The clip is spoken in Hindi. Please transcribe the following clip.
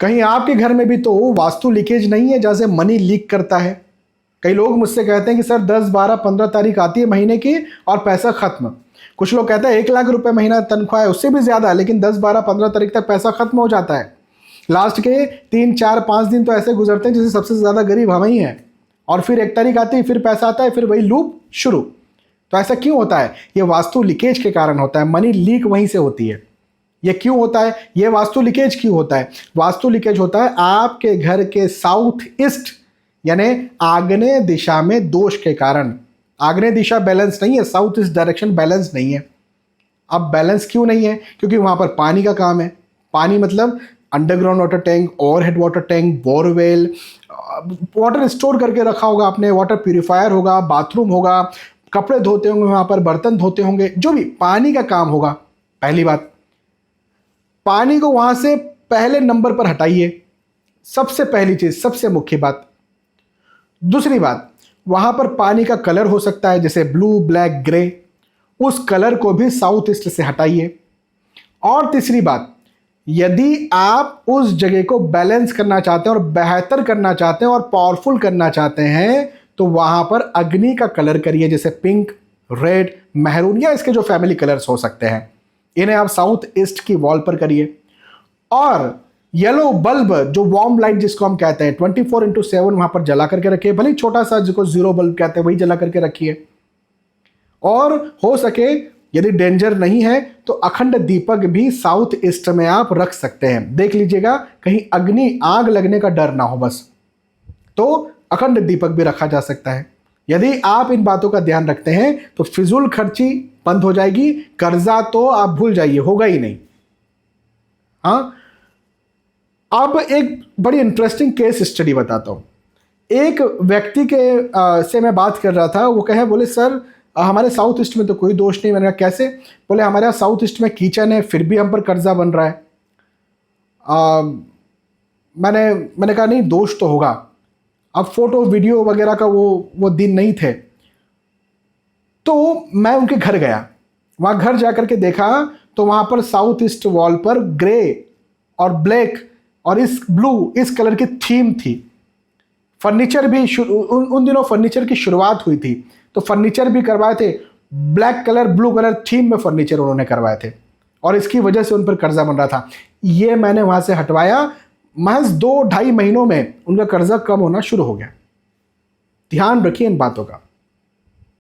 कहीं आपके घर में भी तो वास्तु लीकेज नहीं है जहाँ से मनी लीक करता है? कई लोग मुझसे कहते हैं कि सर 10, 12, 15 तारीख आती है महीने की और पैसा खत्म। कुछ लोग कहते हैं 1 लाख रुपए महीना तनख्वाह है, उससे भी ज़्यादा, लेकिन 10, 12, 15 तारीख तक पैसा खत्म हो जाता है। लास्ट के 3, 4, 5 दिन तो ऐसे गुजरते हैं जैसे सबसे ज़्यादा गरीब हम ही हैं, और फिर 1 तारीख आती है, फिर पैसा आता है, फिर वही लूप शुरू। तो ऐसा क्यों होता है? ये वास्तु लीकेज के कारण होता है। मनी लीक वहीं से होती है। ये क्यों होता है? ये वास्तु लीकेज क्यों होता है? वास्तु लीकेज होता है आपके घर के साउथ ईस्ट यानी आग्नेय दिशा में दोष के कारण। आग्नेय दिशा बैलेंस नहीं है, साउथ ईस्ट डायरेक्शन बैलेंस नहीं है। अब बैलेंस क्यों नहीं है? क्योंकि वहां पर पानी का काम है। पानी मतलब underground water tank, overhead water tank, borewell, water store करके रखा होगा आपने, वाटर प्यूरिफायर होगा, बाथरूम होगा, कपड़े धोते होंगे वहां पर, बर्तन धोते होंगे, जो भी पानी का काम होगा। पहली बात, पानी को वहां से पहले नंबर पर हटाइए, सबसे पहली चीज, सबसे मुख्य बात। दूसरी बात, वहां पर पानी का कलर हो सकता है जैसे ब्लू, ब्लैक, ग्रे, उस कलर को भी साउथ ईस्ट से हटाइए। और तीसरी बात, यदि आप उस जगह को बैलेंस करना चाहते हैं और बेहतर करना चाहते हैं और पावरफुल करना चाहते हैं तो वहां पर अग्नि का कलर करिए, जैसे पिंक, रेड, मैरून या इसके जो फैमिली कलर्स हो सकते हैं, इन्हें आप साउथ ईस्ट की वॉल पर करिए। और येलो बल्ब, जो वार्म लाइट जिसको हम कहते हैं, 24/7 वहां पर जला करके रखिए। भले छोटा सा जिसको जीरो बल्ब कहते हैं वही जला करके रखिए। और हो सके यदि डेंजर नहीं है तो अखंड दीपक भी साउथ ईस्ट में आप रख सकते हैं। देख लीजिएगा कहीं अग्नि आग लगने का डर ना हो बस, तो अखंड दीपक भी रखा जा सकता है। यदि आप इन बातों का ध्यान रखते हैं तो फिजूल खर्ची बंद हो जाएगी, कर्जा तो आप भूल जाइए, होगा ही नहीं। हाँ, अब एक बड़ी इंटरेस्टिंग केस स्टडी बताता हूं। एक व्यक्ति के से मैं बात कर रहा था, वो बोले सर हमारे साउथ ईस्ट में तो कोई दोष नहीं। मैंने कहा कैसे? बोले हमारे यहाँ साउथ ईस्ट में किचन है फिर भी हम पर कर्जा बन रहा है। मैंने कहा नहीं, दोष तो होगा। अब फोटो वीडियो वगैरह का वो दिन नहीं थे, तो मैं उनके घर गया। वहां घर जाकर के देखा तो वहां पर साउथ ईस्ट वॉल पर ग्रे और ब्लैक और इस ब्लू, इस कलर की थीम थी। फर्नीचर भी उन दिनों फर्नीचर की शुरुआत हुई थी, तो फर्नीचर भी करवाए थे black colour, blue colour theme में फर्नीचर उन्होंने करवाए थे, और इसकी वजह से उन पर कर्जा बन रहा था। ये मैंने वहां से हटवाया, महज 2-2.5 महीनों में उनका कर्जा कम होना शुरू हो गया। ध्यान रखिए इन बातों का।